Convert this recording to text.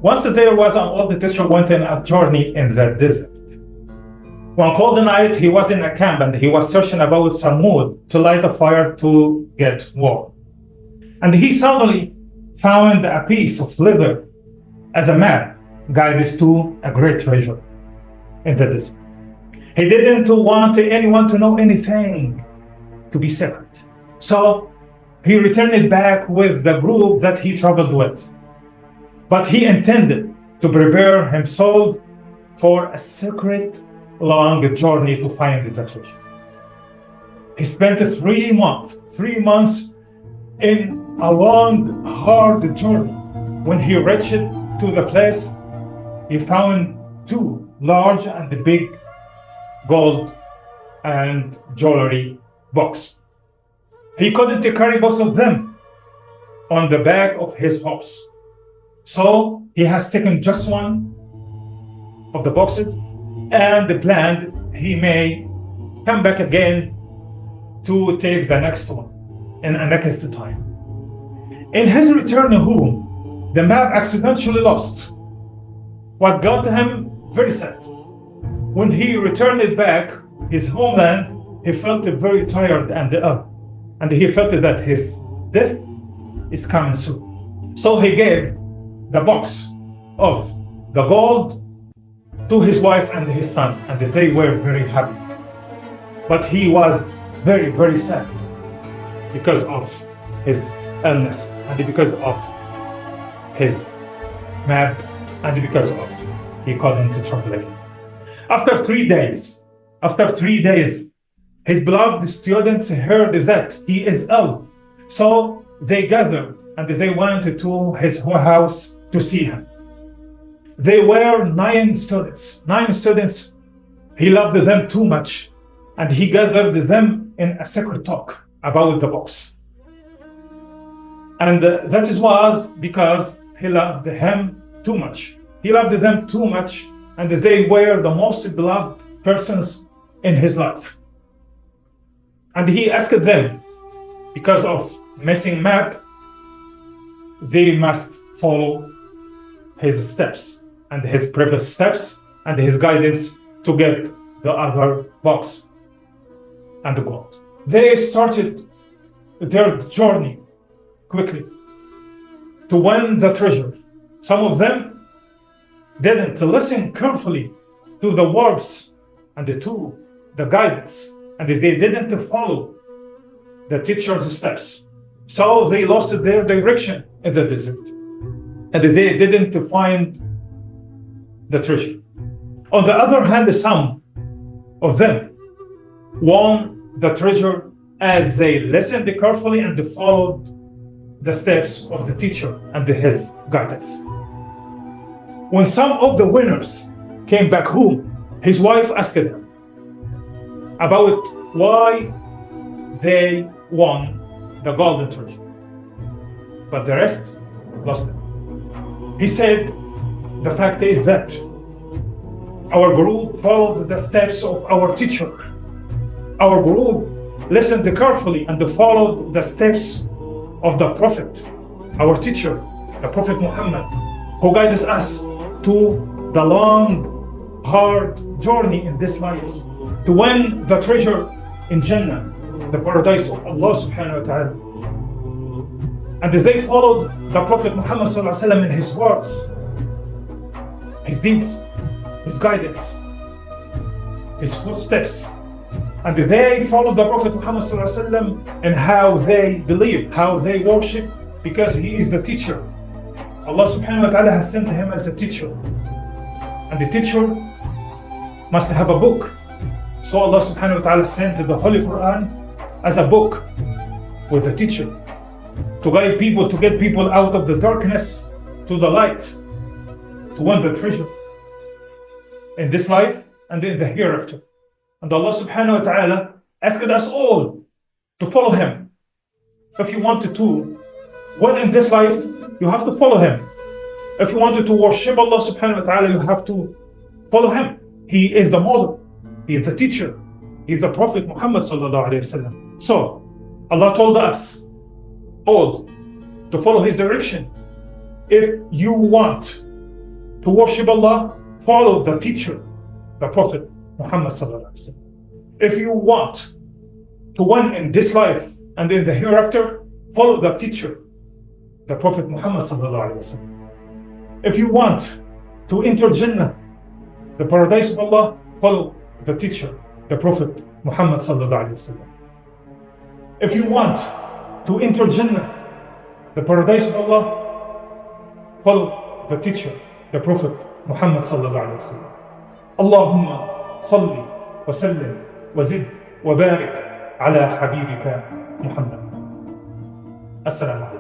Once there was an old teacher went on a journey in the desert. One cold night, he was in a camp and he was searching about some wood to light a fire to get warm. And he suddenly found a piece of leather as a map guides to a great treasure in the desert. He didn't want anyone to know anything, to be secret. So he returned it back with the group that he traveled with. But he intended to prepare himself for a secret long journey to find the treasure. He spent 3 months in a long, hard journey. When he reached to the place, he found 2 large and big gold and jewelry boxes. He couldn't carry both of them on the back of his horse. So he has taken just one of the boxes and planned he may come back again to take the next one in a next time. In his return home, the map accidentally lost. What got him very sad. When he returned it back, his homeland, he felt very tired and he felt that his death is coming soon. So he gave the box of the gold to his wife and his son, and they were very happy. But he was very, very sad because of his illness and because of his map and because of he couldn't travel again. After 3 days, his beloved students heard that he is ill. So they gathered and they went to his house to see him. They were 9 students. He loved them too much, and he gathered them in a secret talk about the box. And that was because he loved them too much. And they were the most beloved persons in his life. And he asked them, because of missing map, they must follow his steps and his previous steps and his guidance to get the other box and the gold. They started their journey quickly to win the treasure. Some of them didn't listen carefully to the words and to the guidance, and they didn't follow the teacher's steps. So they lost their direction in the desert, and they didn't find the treasure. On the other hand, some of them won the treasure as they listened carefully and followed the steps of the teacher and his guidance. When some of the winners came back home, his wife asked them about why they won the golden treasure, but the rest lost it. He said, the fact is that our group followed the steps of our teacher. Our group listened carefully and followed the steps of the Prophet, our teacher, the Prophet Muhammad, who guides us to the long, hard journey in this life, to win the treasure in Jannah, the paradise of Allah subhanahu wa ta'ala. And as they followed the Prophet Muhammad sallallahu alaihi wasallam in his words, his deeds, his guidance, his footsteps, and they followed the Prophet Muhammad sallallahu alaihi wasallam in how they believe, how they worship, because he is the teacher. Allah subhanahu wa ta'ala has sent him as a teacher, and the teacher must have a book. So Allah subhanahu wa ta'ala sent the Holy Quran as a book with the teacher to guide people, to get people out of the darkness to the light, to win the treasure in this life and in the hereafter. And Allah subhanahu wa ta'ala asked us all to follow him. If you wanted to win in this life, you have to follow him. If you wanted to worship Allah subhanahu wa ta'ala, you have to follow him. He is the model. He is the teacher. He is the Prophet Muhammad sallallahu alayhi wa sallam. So Allah told us all to follow his direction. If you want to worship Allah, follow the teacher, the Prophet Muhammad sallallahu alaihi wasallam. If you want to win in this life and in the hereafter, follow the teacher, the Prophet Muhammad sallallahu alaihi wasallam. If you want to enter Jannah, the paradise of Allah, follow the teacher, the Prophet Muhammad sallallahu alaihi wasallam. If you want to enter Jannah, the paradise of Allah, follow the teacher, the Prophet Muhammad sallallahu alaihi wasallam. Allahumma salli wa sallim wa zid wa barik ala habibika Muhammad. Assalamu alaikum.